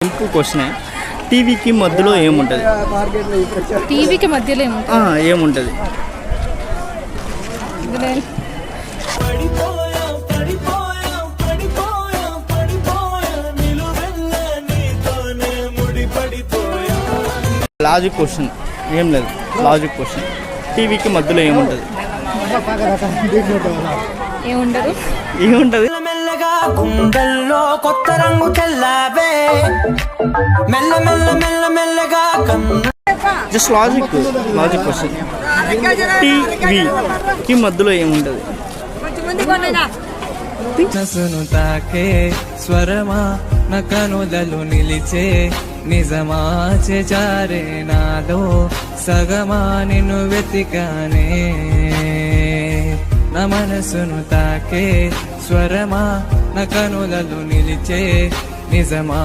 Simple క్వశ్చనే. టీవీకి మధ్యలో ఏముంటుంది? టీవీకి మధ్యలో ఏముంటుంది? లాజిక్ క్వశ్చన్, ఏం లేదు. Logic question. టీవీకి మధ్యలో ఏముంటుంది? ఏముండదు. ఏముంటుంది? మెల్లగా గుండెల్లో కొత్త రంగు తెల్లావే, మెల్ల మెల్ల మెల్ల మెల్లగా జస్ట్ లాజిక్ క్వశ్చన్. టీవీకి మధ్యలో ఏముంటుంది? మనసును తాకే స్వరమా నా కనులలో నిలిచే నిజమా చేజారే నాలో సగమా నిన్ను వెతికానే. నా మనసును తాకే స్వరమా నా కనులలో నిలిచే నిజమా